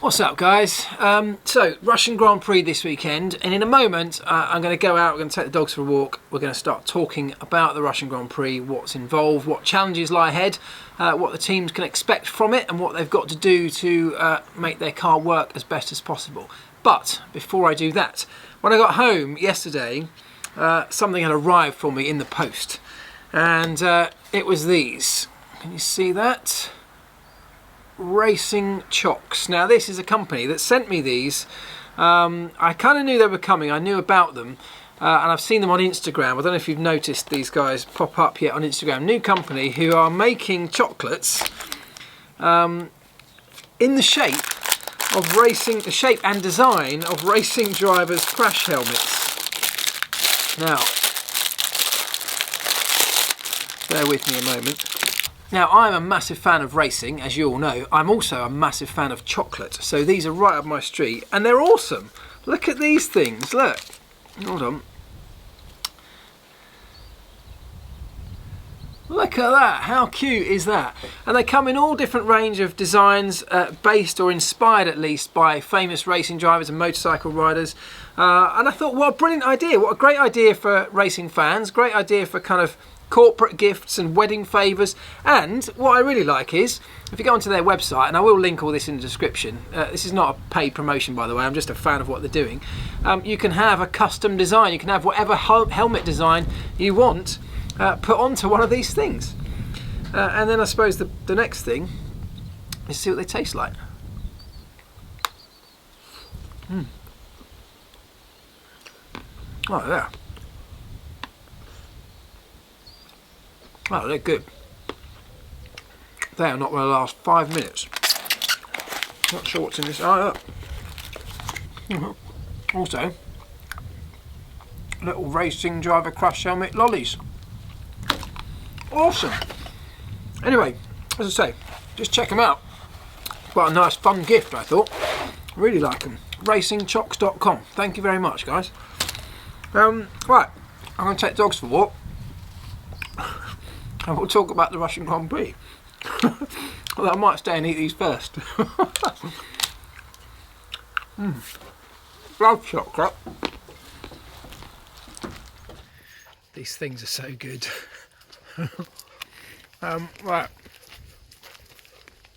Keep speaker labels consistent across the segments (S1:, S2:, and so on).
S1: What's up, guys? So Russian Grand Prix this weekend, and in a moment I'm going to go out, we're going to take the dogs for a walk, we're going to start talking about the Russian Grand Prix, what's involved, what challenges lie ahead, what the teams can expect from it, and what they've got to do to make their car work as best as possible. But before I do that, when I got home yesterday, something had arrived for me in the post, and it was these. Can you see that? Racing chocks. Now this is a company that sent me these. I kind of knew they were coming, I knew about them, and I've seen them on Instagram. I don't know if you've noticed these guys pop up yet on Instagram. New company who are making chocolates in the shape of racing, the shape and design of racing drivers' crash helmets. Now, bear with me a moment. Now, I'm a massive fan of racing, as you all know. I'm also a massive fan of chocolate, so these are right up my street, and they're awesome. Look at these things, look. Hold on. Look at that, how cute is that? And they come in all different range of designs, based or inspired at least by famous racing drivers and motorcycle riders. And I thought, what a brilliant idea, what a great idea for racing fans, great idea for kind of corporate gifts and wedding favours. And what I really like is, if you go onto their website, and I will link all this in the description, this is not a paid promotion by the way, I'm just a fan of what they're doing, you can have a custom design, you can have whatever helmet design you want put onto one of these things. And then I suppose the next thing is see what they taste like. Oh yeah. Oh, they're good. They are not going to last 5 minutes. Not sure what's in this. Oh, look. Also, little racing driver crash helmet lollies. Awesome. Anyway, as I say, just check them out. Quite a nice, fun gift, I thought. Really like them. Racingchocks.com. Thank you very much, guys. Right, I'm going to take the dogs for a walk. And we'll talk about the Russian Grand Prix. Although I might stay and eat these first. Love chocolate. These things are so good. Right.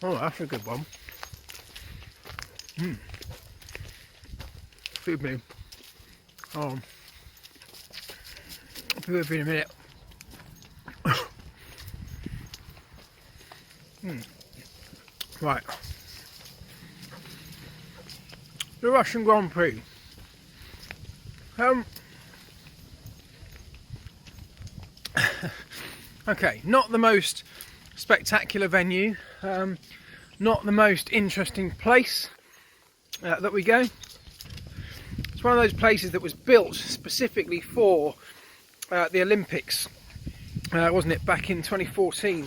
S1: Oh, that's a good one. Excuse me. I'll be with you in a minute. Right, the Russian Grand Prix. Okay, not the most spectacular venue, not the most interesting place that we go. It's one of those places that was built specifically for the Olympics, wasn't it, back in 2014?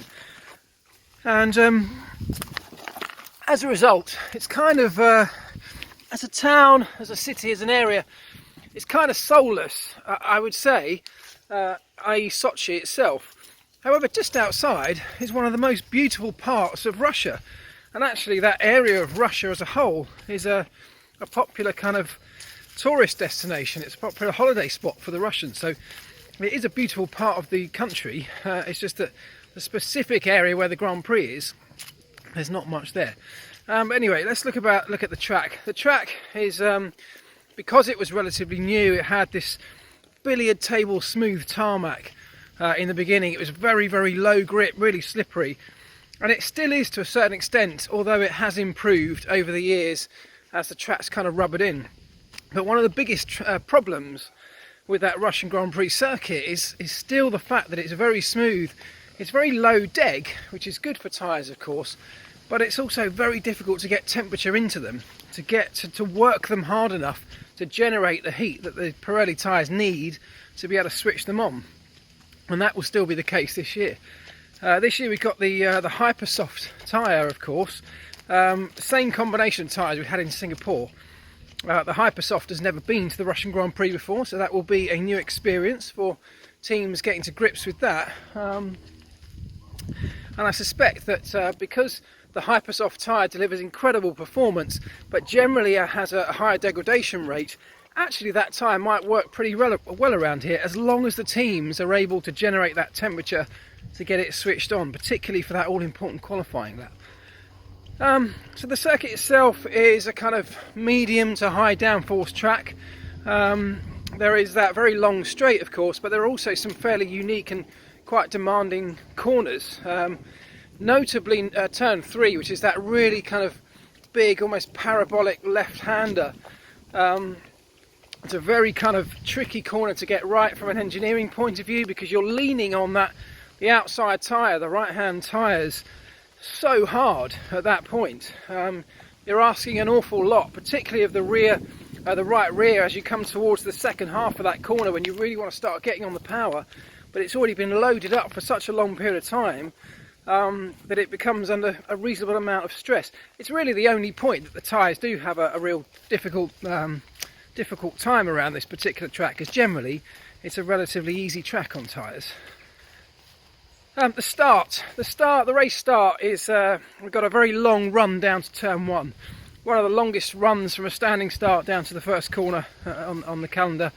S1: And as a result, it's kind of, as a town, as a city, as an area, it's kind of soulless, I would say, i.e. Sochi itself. However, just outside is one of the most beautiful parts of Russia. And actually that area of Russia as a whole is a popular kind of tourist destination. It's a popular holiday spot for the Russians. So it is a beautiful part of the country. It's just that the specific area where the Grand Prix is, there's not much there. But anyway, let's look at the track. The track is, because it was relatively new, it had this billiard table smooth tarmac in the beginning. It was very, very low grip, really slippery. And it still is to a certain extent, although it has improved over the years as the track's kind of rubbered in. But one of the biggest problems with that Russian Grand Prix circuit is still the fact that it's very smooth. It's very low deg, which is good for tyres of course, but it's also very difficult to get temperature into them, to work them hard enough to generate the heat that the Pirelli tyres need to be able to switch them on. And that will still be the case this year. This year we've got the Hypersoft tyre, of course, same combination of tyres we had in Singapore. The Hypersoft has never been to the Russian Grand Prix before, so that will be a new experience for teams getting to grips with that. And I suspect that because the Hypersoft tyre delivers incredible performance, but generally has a higher degradation rate. Actually, that tyre might work pretty well around here, as long as the teams are able to generate that temperature to get it switched on, particularly for that all-important qualifying lap. So the circuit itself is a kind of medium to high downforce track. There is that very long straight, of course, but there are also some fairly unique and quite demanding corners. Notably turn 3, which is that really kind of big, almost parabolic left-hander. It's a very kind of tricky corner to get right from an engineering point of view, because you're leaning on the outside tyre, the right-hand tyres, so hard at that point. You're asking an awful lot, particularly of the rear, the right rear, as you come towards the second half of that corner when you really want to start getting on the power. But it's already been loaded up for such a long period of time that it becomes under a reasonable amount of stress. It's really the only point that the tyres do have a real difficult time around this particular track, because generally it's a relatively easy track on tyres. The race start is, we've got a very long run down to turn 1. One of the longest runs from a standing start down to the first corner on the calendar.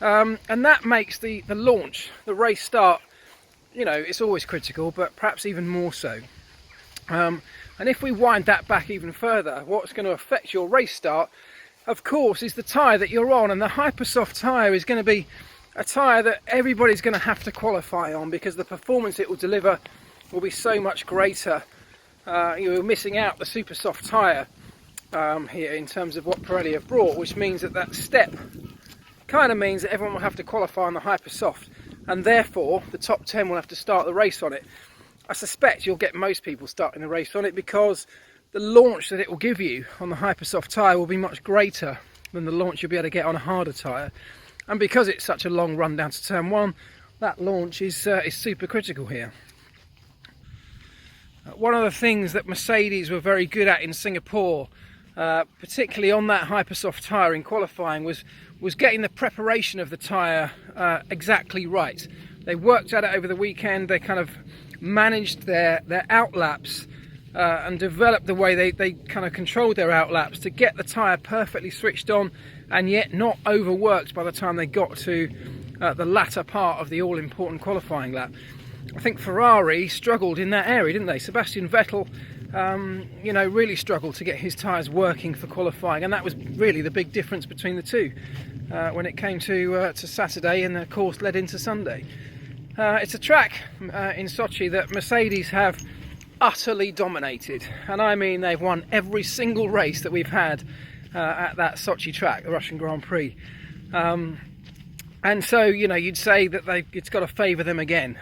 S1: And that makes the launch, the race start, you know, it's always critical, but perhaps even more so. And if we wind that back even further, what's going to affect your race start, of course, is the tyre that you're on. And the Hypersoft tyre is going to be a tyre that everybody's going to have to qualify on, because the performance it will deliver will be so much greater. You're missing out the super soft tyre here in terms of what Pirelli have brought, which means that step kind of means that everyone will have to qualify on the Hypersoft, and therefore the top 10 will have to start the race on it. I suspect you'll get most people starting the race on it, because the launch that it will give you on the Hypersoft tyre will be much greater than the launch you'll be able to get on a harder tyre. And because it's such a long run down to turn 1, that launch is super critical here. One of the things that Mercedes were very good at in Singapore, particularly on that Hypersoft tyre in qualifying, was getting the preparation of the tyre exactly right. They worked at it over the weekend. They kind of managed their outlaps and developed the way they kind of controlled their outlaps to get the tyre perfectly switched on, and yet not overworked by the time they got to the latter part of the all-important qualifying lap. I think Ferrari struggled in that area, didn't they? Sebastian Vettel, you know, really struggled to get his tyres working for qualifying, and that was really the big difference between the two when it came to Saturday, and of course led into Sunday. It's a track in Sochi that Mercedes have utterly dominated, and I mean they've won every single race that we've had at that Sochi track, the Russian Grand Prix. And so, you know, you'd say that it's got to favour them again.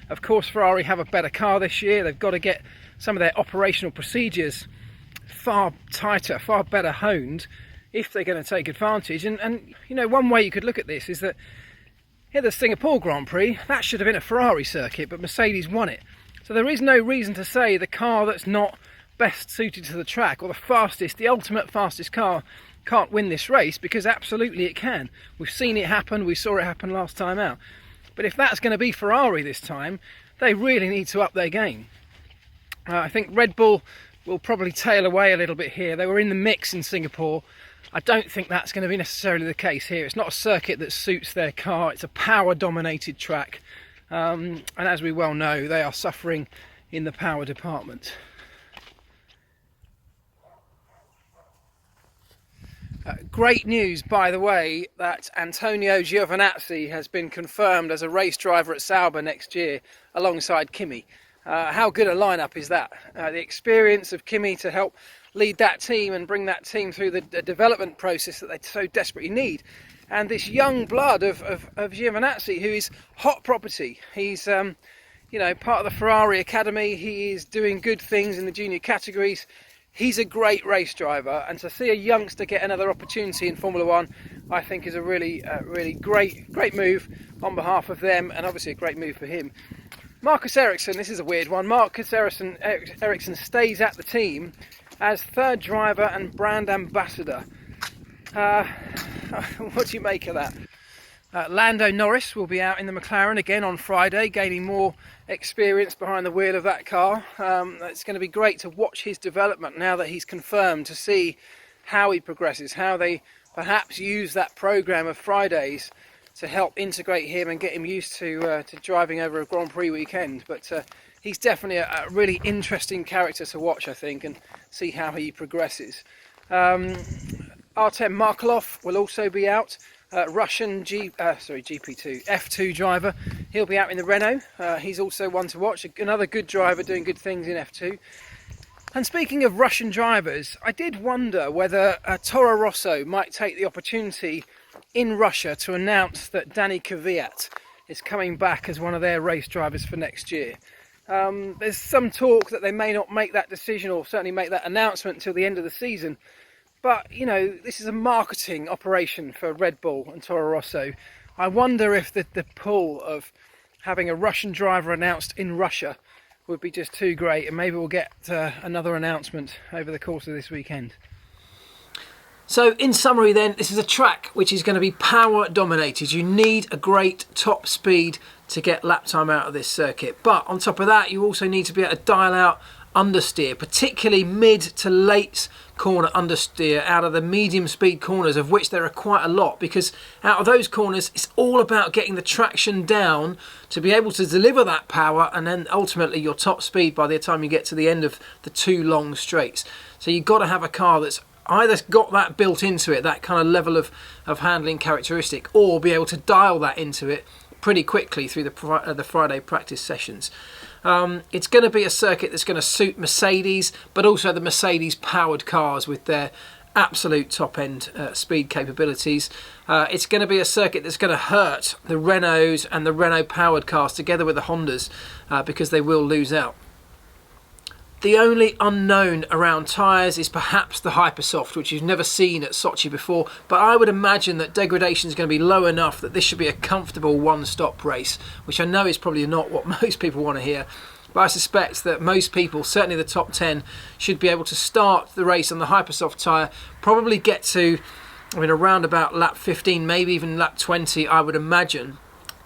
S1: Of course, Ferrari have a better car this year. They've got to get some of their operational procedures far tighter, far better honed, if they're going to take advantage. And you know, one way you could look at this is that here, the Singapore Grand Prix, that should have been a Ferrari circuit, but Mercedes won it. So there is no reason to say the car that's not best suited to the track, or the fastest, the ultimate fastest car, can't win this race, because absolutely it can. We've seen it happen, we saw it happen last time out. But if that's going to be Ferrari this time, they really need to up their game. I think Red Bull will probably tail away a little bit here. They were in the mix in Singapore. I don't think that's going to be necessarily the case here. It's not a circuit that suits their car. It's a power-dominated track. And as we well know, they are suffering in the power department. Great news, by the way, that Antonio Giovinazzi has been confirmed as a race driver at Sauber next year alongside Kimi. How good a lineup is that? The experience of Kimi to help lead that team and bring that team through the development process that they so desperately need. And this young blood of Giovinazzi, who is hot property. He's you know, part of the Ferrari Academy. He is doing good things in the junior categories. He's a great race driver, and to see a youngster get another opportunity in Formula One, I think is a really great move on behalf of them, and obviously a great move for him. Marcus Ericsson, this is a weird one. Marcus Ericsson stays at the team as third driver and brand ambassador. What do you make of that? Lando Norris will be out in the McLaren again on Friday, gaining more experience behind the wheel of that car. It's going to be great to watch his development now that he's confirmed, to see how he progresses, how they perhaps use that program of Fridays to help integrate him and get him used to driving over a Grand Prix weekend. But he's definitely a really interesting character to watch, I think, and see how he progresses. Artem Markelov will also be out. Russian GP2 F2 driver. He'll be out in the Renault. He's also one to watch. Another good driver doing good things in F2. And speaking of Russian drivers, I did wonder whether Toro Rosso might take the opportunity in Russia to announce that Danny Kvyat is coming back as one of their race drivers for next year. There's some talk that they may not make that decision, or certainly make that announcement until the end of the season. But, you know, this is a marketing operation for Red Bull and Toro Rosso. I wonder if the pull of having a Russian driver announced in Russia would be just too great, and maybe we'll get another announcement over the course of this weekend. So in summary then, this is a track which is going to be power dominated. You need a great top speed to get lap time out of this circuit. But on top of that, you also need to be able to dial out understeer, particularly mid to late corner understeer out of the medium speed corners, of which there are quite a lot, because out of those corners it's all about getting the traction down to be able to deliver that power, and then ultimately your top speed by the time you get to the end of the two long straights. So you've got to have a car that's either got that built into it, that kind of level of handling characteristic, or be able to dial that into it pretty quickly through the Friday practice sessions. It's going to be a circuit that's going to suit Mercedes, but also the Mercedes powered cars with their absolute top end speed capabilities. It's going to be a circuit that's going to hurt the Renaults and the Renault powered cars together with the Hondas, because they will lose out. The only unknown around tyres is perhaps the Hypersoft, which you've never seen at Sochi before, but I would imagine that degradation is going to be low enough that this should be a comfortable one-stop race, which I know is probably not what most people want to hear, but I suspect that most people, certainly the top 10, should be able to start the race on the Hypersoft tyre, probably get to, around about lap 15, maybe even lap 20, I would imagine.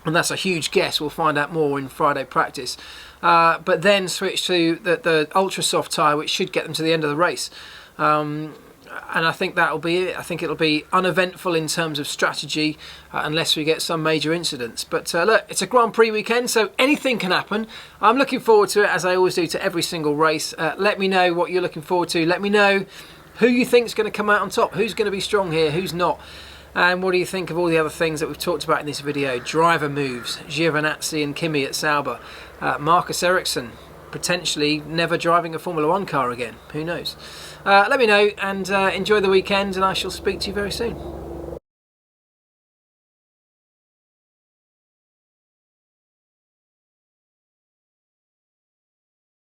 S1: And that's a huge guess. We'll find out more in Friday practice. But then switch to the ultra soft tyre, which should get them to the end of the race. And I think that'll be it. I think it'll be uneventful in terms of strategy, unless we get some major incidents. But look, it's a Grand Prix weekend, so anything can happen. I'm looking forward to it, as I always do, to every single race. Let me know what you're looking forward to. Let me know who you think is going to come out on top, who's going to be strong here, who's not. And what do you think of all the other things that we've talked about in this video? Driver moves, Giovinazzi and Kimi at Sauber, Marcus Ericsson potentially never driving a Formula 1 car again. Who knows? Let me know, and enjoy the weekend, and I shall speak to you very soon.